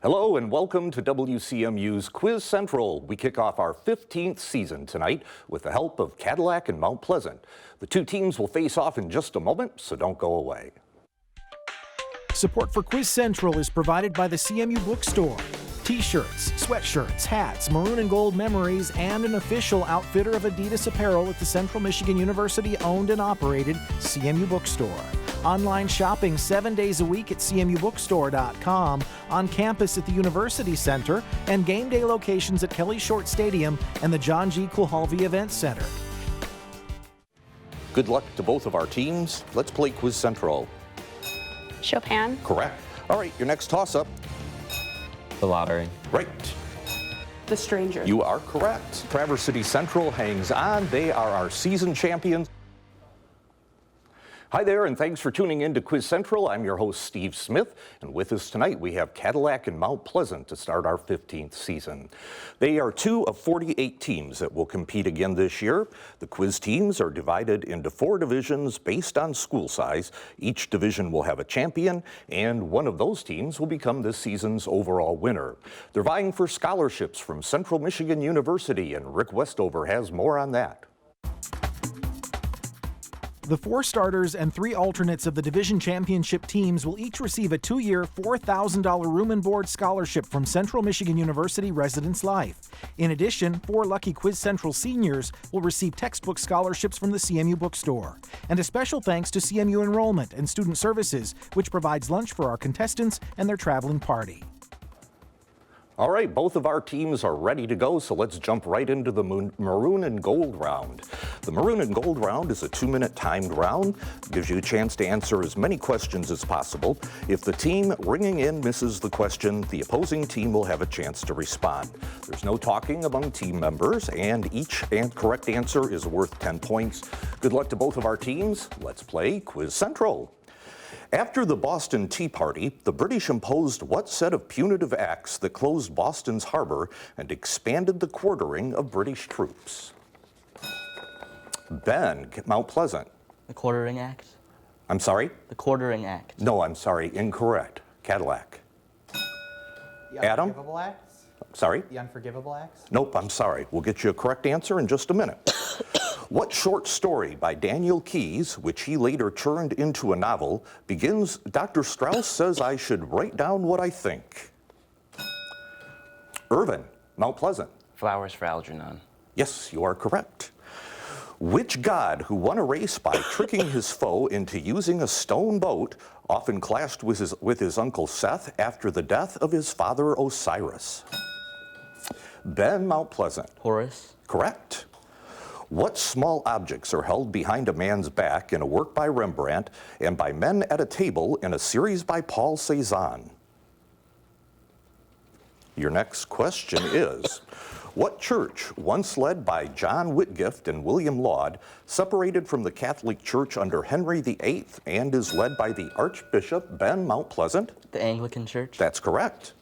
Hello and welcome to WCMU's Quiz Central. We kick off our 15th season tonight with the help of Cadillac and Mount Pleasant. The two teams will face off in just a moment, so don't go away. Support for Quiz Central is provided by the CMU Bookstore. T-shirts, sweatshirts, hats, maroon and gold memories, and an official outfitter of Adidas apparel at the Central Michigan University owned and operated CMU Bookstore. Online shopping 7 days a week at cmubookstore.com, on campus at the University Center, and game day locations at Kelly Short Stadium and the John G. Kulhalvi Event Center. Good luck to both of our teams. Let's play Quiz Central. Chopin. Correct. All right, your next toss-up. The lottery. Right. The Stranger. You are correct. Traverse City Central hangs on. They are our season champions. Hi there, and thanks for tuning in to Quiz Central. I'm your host, Steve Smith, and with us tonight we have Cadillac and Mount Pleasant to start our 15th season. They are two of 48 teams that will compete again this year. The quiz teams are divided into 4 divisions based on school size. Each division will have a champion, and one of those teams will become this season's overall winner. They're vying for scholarships from Central Michigan University, and Rick Westover has more on that. The 4 starters and 3 alternates of the division championship teams will each receive a 2-year, $4,000 room and board scholarship from Central Michigan University Residence Life. In addition, 4 lucky Quiz Central seniors will receive textbook scholarships from the CMU Bookstore. And a special thanks to CMU Enrollment and Student Services, which provides lunch for our contestants and their traveling party. All right, both of our teams are ready to go, so let's jump right into the maroon and gold round. The maroon and gold round is a 2-minute timed round. It gives you a chance to answer as many questions as possible. If the team ringing in misses the question, the opposing team will have a chance to respond. There's no talking among team members, and each correct answer is worth 10 points. Good luck to both of our teams. Let's play Quiz Central. After the Boston Tea Party, the British imposed what set of punitive acts that closed Boston's harbor and expanded the quartering of British troops? Ben, Mount Pleasant. The Quartering Act. I'm sorry? The Quartering Act. No, I'm sorry, incorrect. Cadillac. The Adam? Unforgivable Acts? Sorry? The Unforgivable Acts? Nope, I'm sorry. We'll get you a correct answer in just a minute. What short story by Daniel Keyes, which he later turned into a novel, begins, Dr. Strauss says I should write down what I think? Irvin, Mount Pleasant. Flowers for Algernon. Yes, you are correct. Which god who won a race by tricking his foe into using a stone boat often clashed with his uncle Seth after the death of his father Osiris? Ben, Mount Pleasant. Horus. Correct. What small objects are held behind a man's back in a work by Rembrandt and by men at a table in a series by Paul Cézanne? Your next question is, what church, once led by John Whitgift and William Laud, separated from the Catholic Church under Henry VIII and is led by the Archbishop Ben, Mount Pleasant? The Anglican Church. That's correct.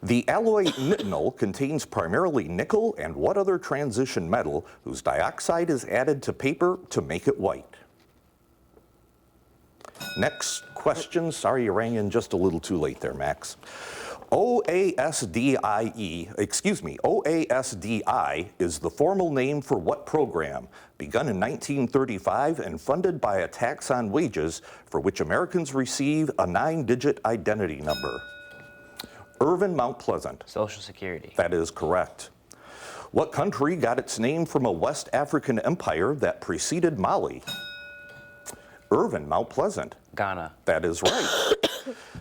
The alloy nitinol contains primarily nickel and what other transition metal whose dioxide is added to paper to make it white? Next question. Sorry you rang in just a little too late there, Max. OASDI is the formal name for what program, begun in 1935 and funded by a tax on wages for which Americans receive a 9-digit identity number? Irvin, Mount Pleasant. Social Security. That is correct. What country got its name from a West African empire that preceded Mali? Irvin, Mount Pleasant. Ghana. That is right.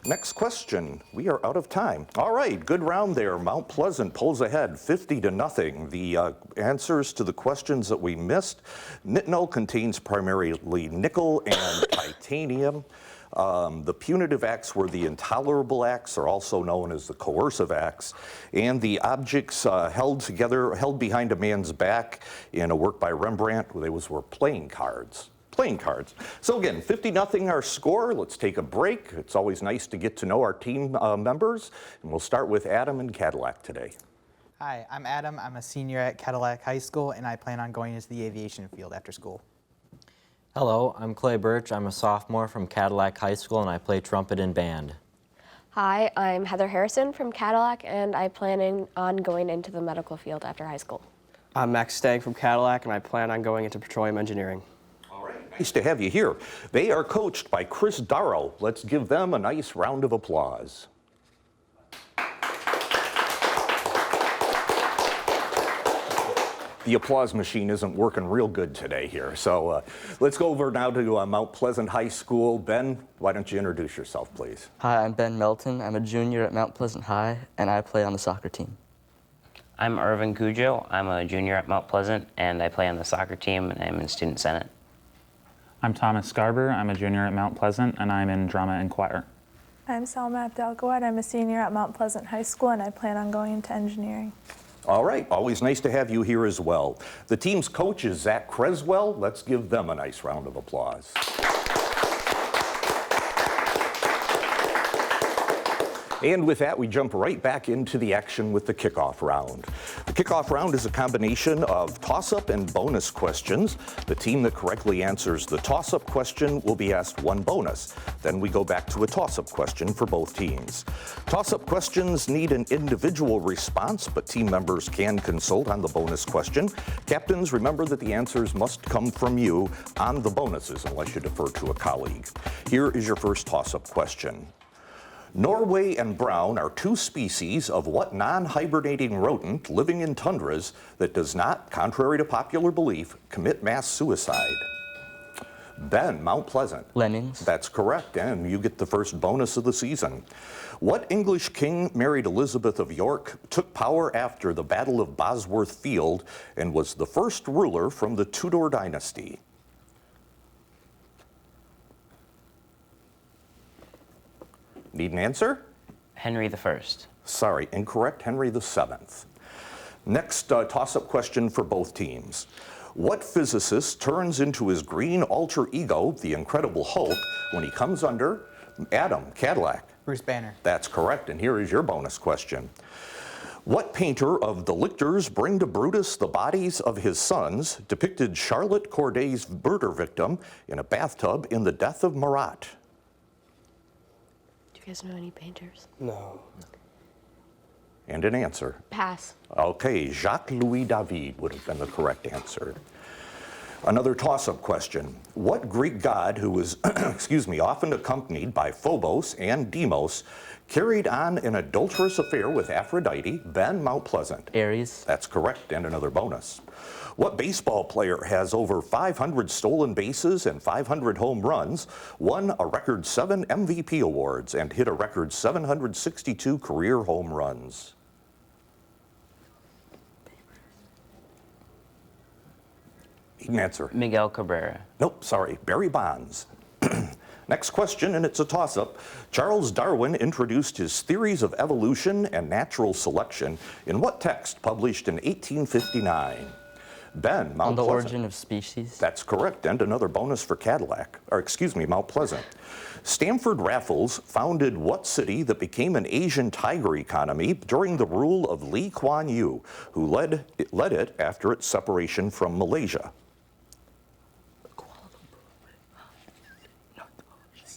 Next question. We are out of time. All right, good round there. Mount Pleasant pulls ahead 50-0. The answers to the questions that we missed. Nitinol contains primarily nickel and titanium. The punitive acts were the intolerable acts, or also known as the coercive acts, and the objects held behind a man's back in a work by Rembrandt, those were playing cards. So again, 50-0 our score. Let's take a break. It's always nice to get to know our team members, and we'll start with Adam in Cadillac today. Hi, I'm Adam. I'm a senior at Cadillac High School, and I plan on going into the aviation field after school. Hello, I'm Clay Birch. I'm a sophomore from Cadillac High School, and I play trumpet in band. Hi, I'm Heather Harrison from Cadillac, and I plan on going into the medical field after high school. I'm Max Stagg from Cadillac, and I plan on going into petroleum engineering. All right, nice to have you here. They are coached by Chris Darrow. Let's give them a nice round of applause. The applause machine isn't working real good today here. So let's go over now to Mount Pleasant High School. Ben, why don't you introduce yourself, please? Hi, I'm Ben Melton. I'm a junior at Mount Pleasant High, and I play on the soccer team. I'm Irvin Cujo. I'm a junior at Mount Pleasant, and I play on the soccer team, and I'm in Student Senate. I'm Thomas Scarber. I'm a junior at Mount Pleasant, and I'm in drama and choir. I'm Salma Abdelgawad. I'm a senior at Mount Pleasant High School, and I plan on going into engineering. All right, always nice to have you here as well. The team's coach is Zach Creswell. Let's give them a nice round of applause. And with that, we jump right back into the action with the kickoff round. The kickoff round is a combination of toss-up and bonus questions. The team that correctly answers the toss-up question will be asked one bonus. Then we go back to a toss-up question for both teams. Toss-up questions need an individual response, but team members can consult on the bonus question. Captains, remember that the answers must come from you on the bonuses unless you defer to a colleague. Here is your first toss-up question. Norway and brown are two species of what non-hibernating rodent living in tundras that does not, contrary to popular belief, commit mass suicide? Ben, Mount Pleasant. Lemmings. That's correct, and you get the first bonus of the season. What English king married Elizabeth of York, took power after the Battle of Bosworth Field, and was the first ruler from the Tudor dynasty? Need an answer? Henry I. Sorry, incorrect. Henry VII. Next toss-up question for both teams. What physicist turns into his green alter ego, the Incredible Hulk, when he comes under Adam, Cadillac? Bruce Banner. That's correct, and here is your bonus question. What painter of the lictors bring to Brutus the bodies of his sons depicted Charlotte Corday's murder victim in a bathtub in the Death of Marat? Do you guys know any painters? No. And an answer. Pass. Okay, Jacques-Louis David would have been the correct answer. Another toss-up question. What Greek god who was, often accompanied by Phobos and Deimos, carried on an adulterous affair with Aphrodite, Ben, Mount Pleasant? Aries. That's correct, and another bonus. What baseball player has over 500 stolen bases and 500 home runs, won a record 7 MVP awards, and hit a record 762 career home runs? Need an answer. Miguel Cabrera. Nope, sorry, Barry Bonds. Next question, and it's a toss-up. Charles Darwin introduced his theories of evolution and natural selection in what text published in 1859? Ben, Mount On the Pleasant. Origin of Species. That's correct, and another bonus for Mount Pleasant. Stanford Raffles founded what city that became an Asian tiger economy during the rule of Lee Kuan Yew, who led it after its separation from Malaysia?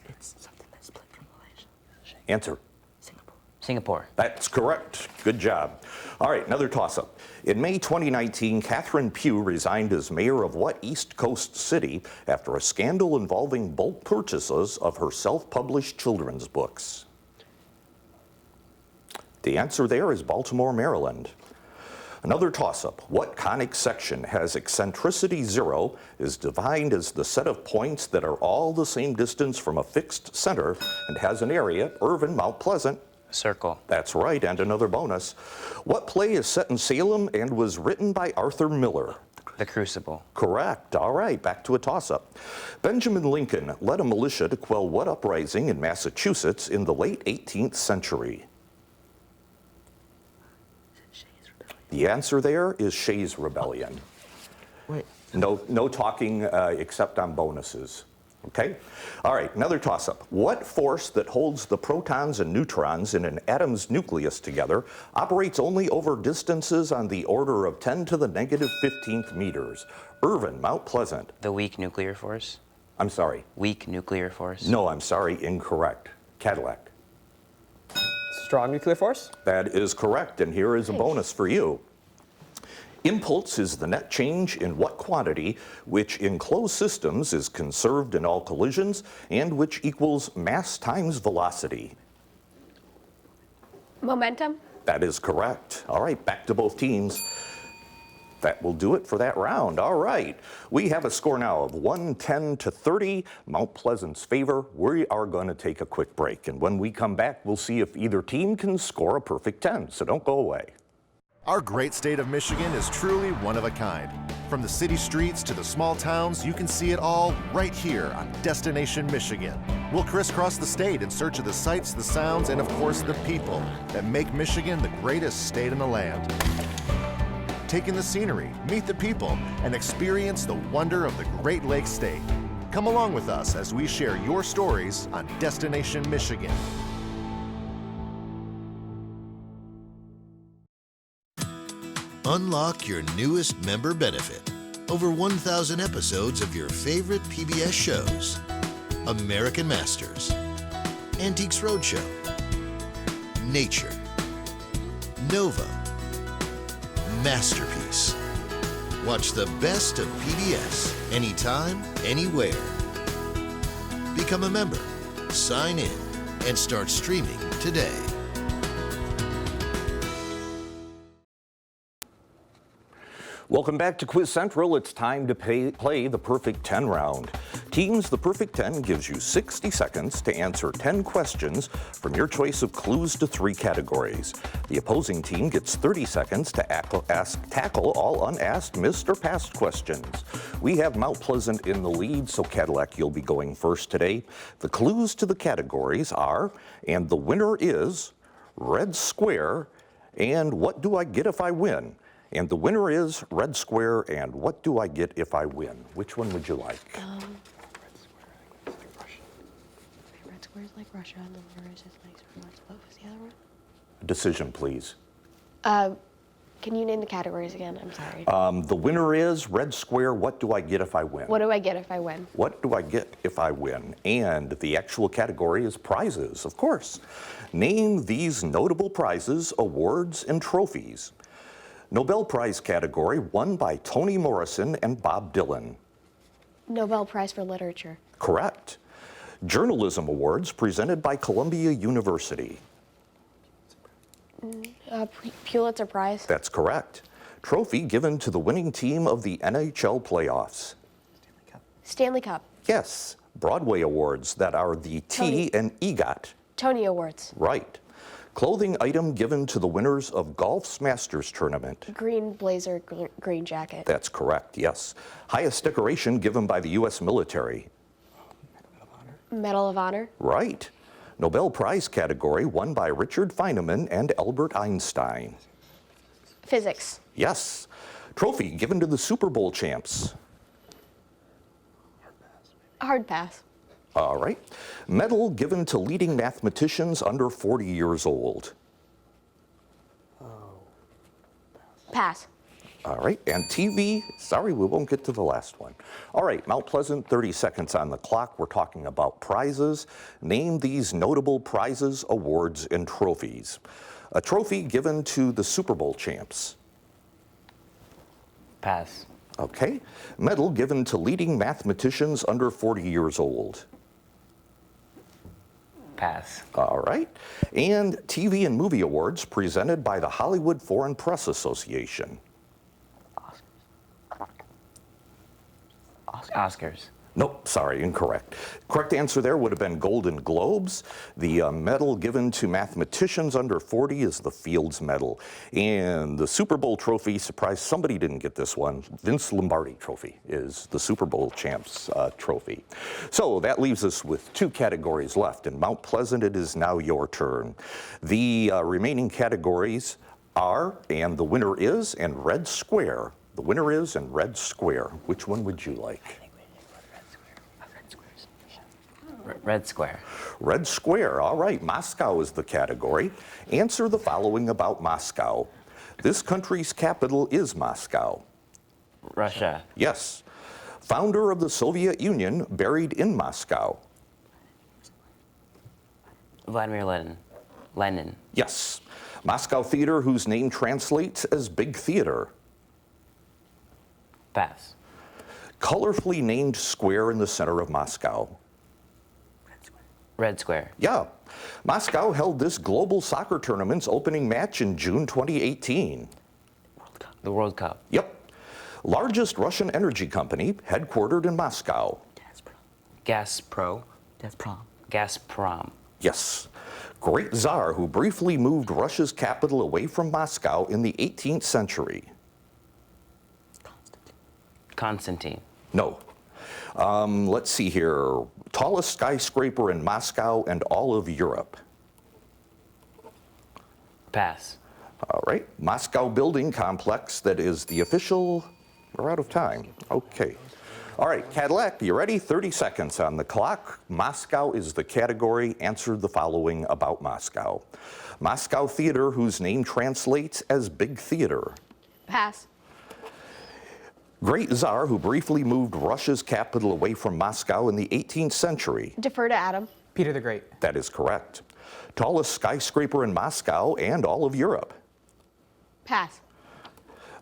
It's something that's split from Malaysia. Answer. Singapore. That's correct. Good job. All right, another toss-up. In May 2019, Catherine Pugh resigned as mayor of what East Coast city after a scandal involving bulk purchases of her self-published children's books? The answer there is Baltimore, Maryland. Another toss-up. What conic section has eccentricity 0, is defined as the set of points that are all the same distance from a fixed center, and has an area? Irvin, Mount Pleasant. Circle. That's right, and another bonus. What play is set in Salem and was written by Arthur Miller? The Crucible. Correct. All right, back to a toss-up. Benjamin Lincoln led a militia to quell what uprising in Massachusetts in the late 18th century? The answer there is Shays' Rebellion. Wait. No talking except on bonuses. Okay? All right, another toss-up. What force that holds the protons and neutrons in an atom's nucleus together operates only over distances on the order of 10 to the negative 15th meters? Irvin, Mount Pleasant. The weak nuclear force. I'm sorry. Weak nuclear force. No, I'm sorry, incorrect. Cadillac. Strong nuclear force. That is correct, and here is a bonus for you. Impulse is the net change in what quantity which in closed systems is conserved in all collisions and which equals mass times velocity. Momentum. That is correct. All right, back to both teams. That will do it for that round. All right, we have a score now of 110 to 30, Mount Pleasant's favor. We are going to take a quick break, and when we come back, we'll see if either team can score a perfect 10, so don't go away. Our great state of Michigan is truly one of a kind. From the city streets to the small towns, you can see it all right here on Destination Michigan. We'll crisscross the state in search of the sights, the sounds, and of course the people that make Michigan the greatest state in the land. Take in the scenery, meet the people, and experience the wonder of the Great Lakes State. Come along with us as we share your stories on Destination Michigan. Unlock your newest member benefit. Over 1,000 episodes of your favorite PBS shows. American Masters, Antiques Roadshow, Nature, Nova, Masterpiece. Watch the best of PBS anytime, anywhere. Become a member, sign in, and start streaming today. Welcome back to Quiz Central. It's time to play the Perfect 10 round. Teams, the Perfect 10 gives you 60 seconds to answer 10 questions from your choice of clues to 3 categories. The opposing team gets 30 seconds to tackle all unasked, missed, or passed questions. We have Mount Pleasant in the lead, so Cadillac, you'll be going first today. The clues to the categories are, and the winner is, red square, and what do I get if I win? And the winner is red square, and what do I get if I win? Which one would you like? Red square is like Russia, and the winner is like, what was the other one? Decision, please. Can you name the categories again? I'm sorry. The winner is red square, what do I get if I win? What do I get if I win? What do I get if I win? And the actual category is prizes, of course. Name these notable prizes, awards, and trophies. Nobel Prize category won by Toni Morrison and Bob Dylan. Nobel Prize for Literature. Correct. Journalism awards presented by Columbia University. Pulitzer Prize. That's correct. Trophy given to the winning team of the NHL playoffs. Stanley Cup. Yes. Broadway awards that are the T and EGOT. Tony Awards. Right. Clothing item given to the winners of golf's Masters tournament. Green blazer, green jacket. That's correct, yes. Highest decoration given by the U.S. military. Medal of Honor. Right. Nobel Prize category won by Richard Feynman and Albert Einstein. Physics. Yes. Trophy given to the Super Bowl champs. Hard pass. All right. Medal given to leading mathematicians under 40 years old. Pass. All right. And TV, sorry, we won't get to the last one. All right, Mount Pleasant, 30 seconds on the clock. We're talking about prizes. Name these notable prizes, awards, and trophies. A trophy given to the Super Bowl champs. Pass. Okay. Medal given to leading mathematicians under 40 years old. Pass. All right. And TV and movie awards presented by the Hollywood Foreign Press Association. Oscars. Nope, sorry, incorrect. Correct answer there would have been Golden Globes. The medal given to mathematicians under 40 is the Fields Medal. And the Super Bowl trophy, surprise, somebody didn't get this one. Vince Lombardi trophy is the Super Bowl champs trophy. So that leaves us with 2 categories left. In Mount Pleasant, it is now your turn. The remaining categories are, and the winner is, and red square. The winner is, and red square. Which one would you like? Red square. Red square, all right. Moscow is the category. Answer the following about Moscow. This country's capital is Moscow. Russia. Yes. Founder of the Soviet Union, buried in Moscow. Vladimir Lenin. Lenin. Yes. Moscow Theater, whose name translates as Big Theater. Pass. Colorfully named square in the center of Moscow. Red Square. Yeah. Moscow held this global soccer tournament's opening match in June 2018. The World Cup. Yep. Largest Russian energy company, headquartered in Moscow. Gazprom. Yes. Great Tsar who briefly moved Russia's capital away from Moscow in the 18th century. Constantine. No. Let's see here. Tallest skyscraper in Moscow and all of Europe. Pass. All right. Moscow building complex that is the official... We're out of time. Okay. All right, Cadillac, you ready? 30 seconds on the clock. Moscow is the category. Answer the following about Moscow. Moscow Theater, whose name translates as Big Theater. Pass. Great Tsar who briefly moved Russia's capital away from Moscow in the 18th century. Defer to Adam. Peter the Great. That is correct. Tallest skyscraper in Moscow and all of Europe. Pass.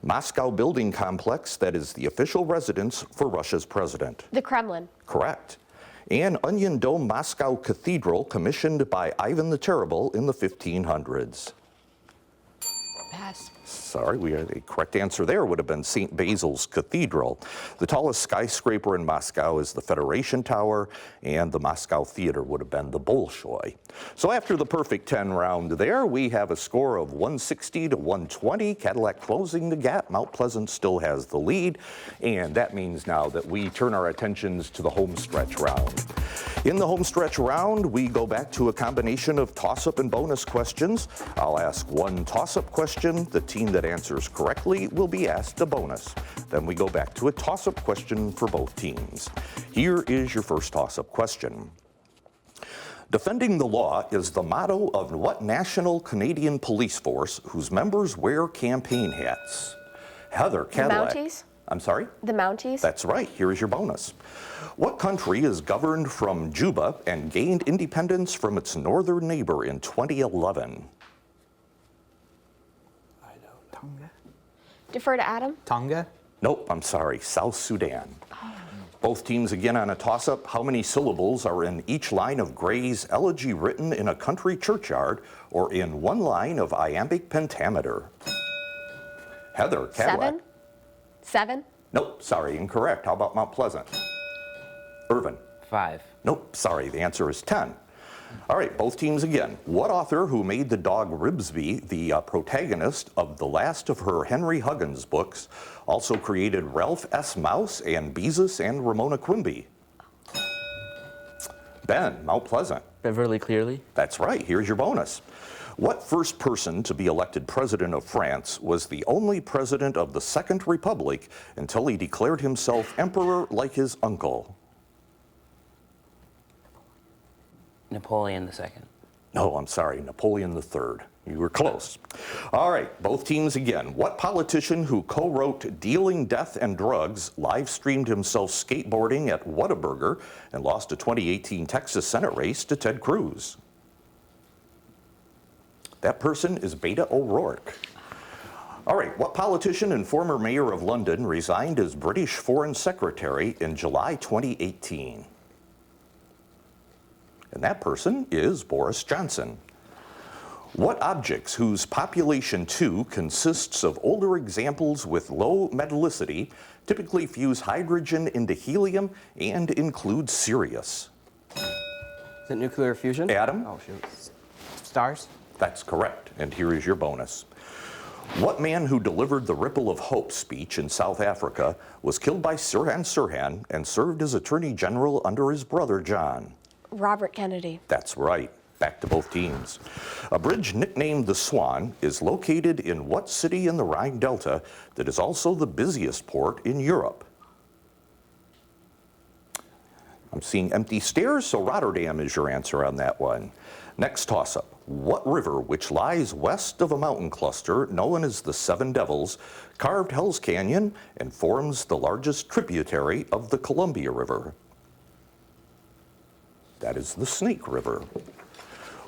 Moscow building complex that is the official residence for Russia's president. The Kremlin. Correct. And Onion Dome Moscow Cathedral commissioned by Ivan the Terrible in the 1500s. Pass. Sorry, the correct answer there would have been St. Basil's Cathedral. The tallest skyscraper in Moscow is the Federation Tower, and the Moscow Theater would have been the Bolshoi. So after the perfect 10 round there, we have a score of 160 to 120. Cadillac closing the gap. Mount Pleasant still has the lead, and that means now that we turn our attentions to the home stretch round. In the home stretch round, we go back to a combination of toss-up and bonus questions. I'll ask one toss-up question. The team that answers correctly will be asked a bonus. Then we go back to a toss-up question for both teams. Here is your first toss-up question. Defending the law is the motto of what national Canadian police force whose members wear campaign hats? Heather, Cadillac. The Mounties? I'm sorry? The Mounties? That's right. Here is your bonus. What country is governed from Juba and gained independence from its northern neighbor in 2011? Tonga. Defer to Adam. Tonga. Nope, I'm sorry. South Sudan. Both teams again on a toss-up. How many syllables are in each line of Gray's Elegy written in a country churchyard or in one line of iambic pentameter? Heather, Cadillac. 7? Nope, sorry, incorrect. How about Mount Pleasant? Irvin. 5. Nope, sorry, the answer is 10. All right, both teams again. What author who made the dog Ribsby the protagonist of the last of her Henry Huggins books also created Ralph S. Mouse and Beezus and Ramona Quimby? Ben, Mount Pleasant. Beverly Clearly. That's right, here's your bonus. What first person to be elected president of France was the only president of the Second Republic until he declared himself emperor like his uncle? Napoleon II. No, I'm sorry, Napoleon III. You were close. All right, both teams again. What politician who co-wrote Dealing Death and Drugs live-streamed himself skateboarding at Whataburger and lost a 2018 Texas Senate race to Ted Cruz? That person is Beta O'Rourke. All right, what politician and former mayor of London resigned as British Foreign Secretary in July 2018? And that person is Boris Johnson. What objects whose population 2 consists of older examples with low metallicity typically fuse hydrogen into helium and include Sirius? Is it nuclear fusion? Adam? Oh, shoot. Stars. That's correct, and here is your bonus. What man who delivered the Ripple of Hope speech in South Africa was killed by Sirhan Sirhan and served as Attorney General under his brother John? Robert Kennedy. That's right. Back to both teams. A bridge nicknamed the Swan is located in what city in the Rhine Delta that is also the busiest port in Europe? I'm seeing empty stares, so Rotterdam is your answer on that one. Next toss-up. What river, which lies west of a mountain cluster known as the Seven Devils, carved Hell's Canyon and forms the largest tributary of the Columbia River? That is the Snake River.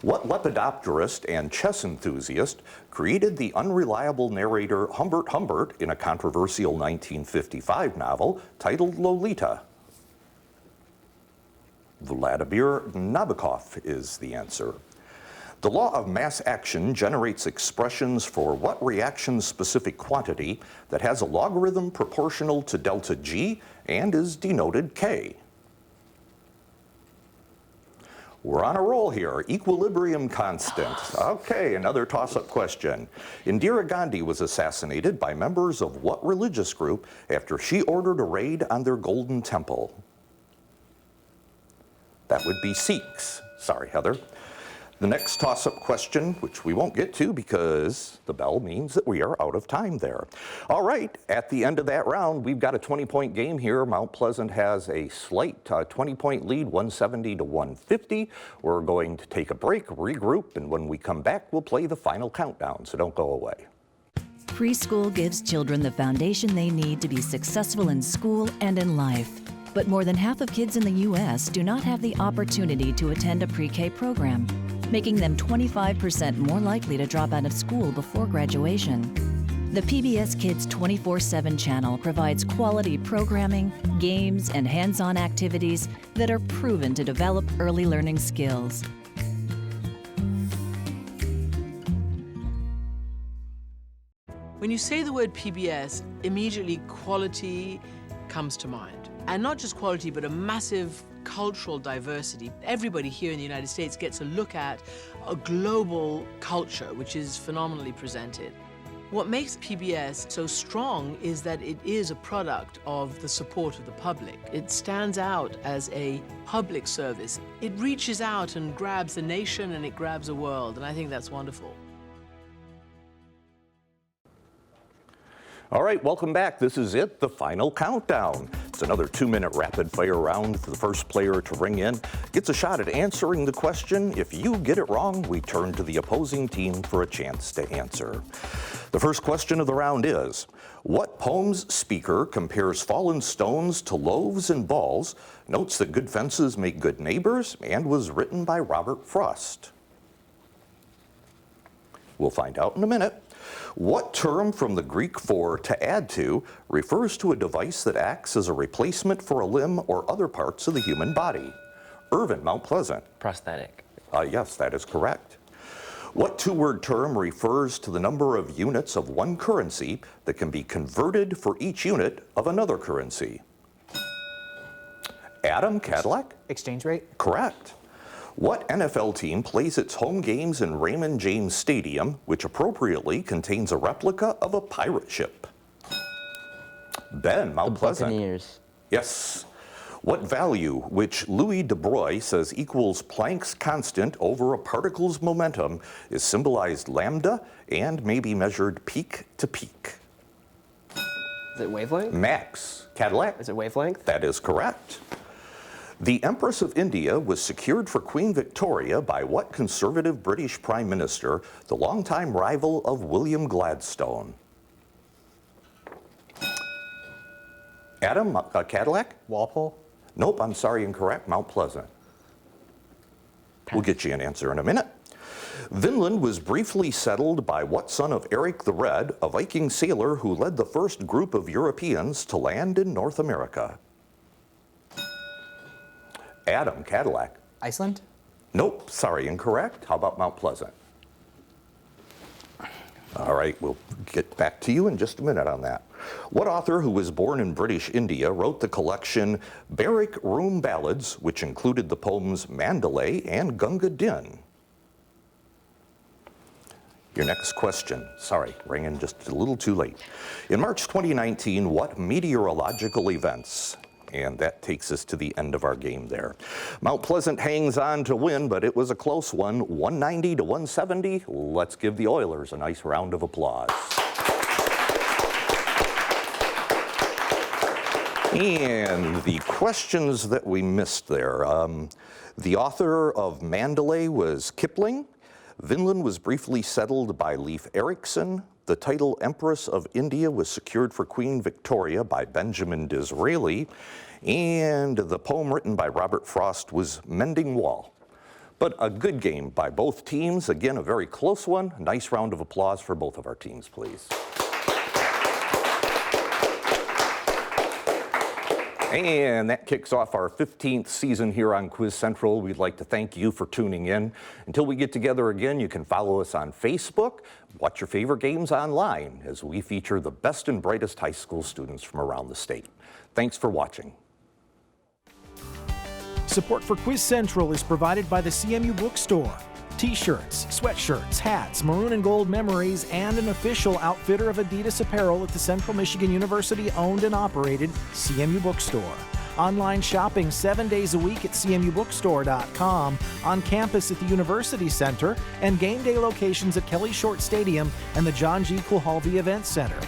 What lepidopterist and chess enthusiast created the unreliable narrator Humbert Humbert in a controversial 1955 novel titled Lolita? Vladimir Nabokov is the answer. The law of mass action generates expressions for what reaction-specific quantity that has a logarithm proportional to delta G and is denoted K? We're on a roll here. Equilibrium constant. Okay, another toss-up question. Indira Gandhi was assassinated by members of what religious group after she ordered a raid on their golden temple? That would be Sikhs. Sorry, Heather. The next toss-up question, which we won't get to because the bell means that we are out of time there. All right, at the end of that round, we've got a 20-point game here. Mount Pleasant has a slight 20-point lead, 170 to 150. We're going to take a break, regroup, and when we come back, we'll play the final countdown, so don't go away. Preschool gives children the foundation they need to be successful in school and in life. But more than half of kids in the U.S. do not have the opportunity to attend a pre-K program, making them 25% more likely to drop out of school before graduation. The PBS Kids 24/7 channel provides quality programming, games, and hands-on activities that are proven to develop early learning skills. When you say the word PBS, immediately quality comes to mind. And not just quality, but a massive cultural diversity. Everybody here in the United States gets a look at a global culture, which is phenomenally presented. What makes PBS so strong is that it is a product of the support of the public. It stands out as a public service. It reaches out and grabs a nation and it grabs a world, and I think that's wonderful. All right, welcome back. This is it, the final countdown. It's another 2-minute rapid fire round. The first player to ring in gets a shot at answering the question. If you get it wrong, we turn to the opposing team for a chance to answer. The first question of the round is, what poem's speaker compares fallen stones to loaves and balls, notes that good fences make good neighbors, and was written by Robert Frost? We'll find out in a minute. What term from the Greek for to add to refers to a device that acts as a replacement for a limb or other parts of the human body? Irvin, Mount Pleasant. Prosthetic. Yes, that is correct. What two-word term refers to the number of units of one currency that can be converted for each unit of another currency? Adam, Cadillac? Exchange rate? Correct. What NFL team plays its home games in Raymond James Stadium, which appropriately contains a replica of a pirate ship? Ben, Mount Pleasant. Buccaneers. Yes. What value, which Louis de Broglie says equals Planck's constant over a particle's momentum, is symbolized lambda and may be measured peak to peak? Is it wavelength? Max, Cadillac? Is it wavelength? That is correct. The Empress of India was secured for Queen Victoria by what conservative British Prime Minister, the longtime rival of William Gladstone? Adam, Cadillac? Walpole? Nope, I'm sorry, incorrect. Mount Pleasant. We'll get you an answer in a minute. Vinland was briefly settled by what son of Eric the Red, a Viking sailor who led the first group of Europeans to land in North America? Adam, Cadillac. Iceland? Nope, sorry, incorrect. How about Mount Pleasant? All right, we'll get back to you in just a minute on that. What author who was born in British India wrote the collection Barrack Room Ballads, which included the poems Mandalay and Gunga Din? Your next question. Sorry, rang in just a little too late. In March 2019, what meteorological events? And that takes us to the end of our game there. Mount Pleasant hangs on to win, but it was a close one, 190 to 170. Let's give the Oilers a nice round of applause. And the questions that we missed there. The author of Mandalay was Kipling. Vinland was briefly settled by Leif Erikson. The title Empress of India was secured for Queen Victoria by Benjamin Disraeli. And the poem written by Robert Frost was Mending Wall. But a good game by both teams. Again, a very close one. Nice round of applause for both of our teams, please. And that kicks off our 15th season here on Quiz Central. We'd like to thank you for tuning in. Until we get together again, you can follow us on Facebook, watch your favorite games online as we feature the best and brightest high school students from around the state. Thanks for watching. Support for Quiz Central is provided by the CMU Bookstore. T-shirts, sweatshirts, hats, maroon and gold memories, and an official outfitter of Adidas apparel at the Central Michigan University owned and operated CMU Bookstore. Online shopping 7 days a week at cmubookstore.com, on campus at the University Center, and game day locations at Kelly Short Stadium and the John G. Kulhalvi Event Center.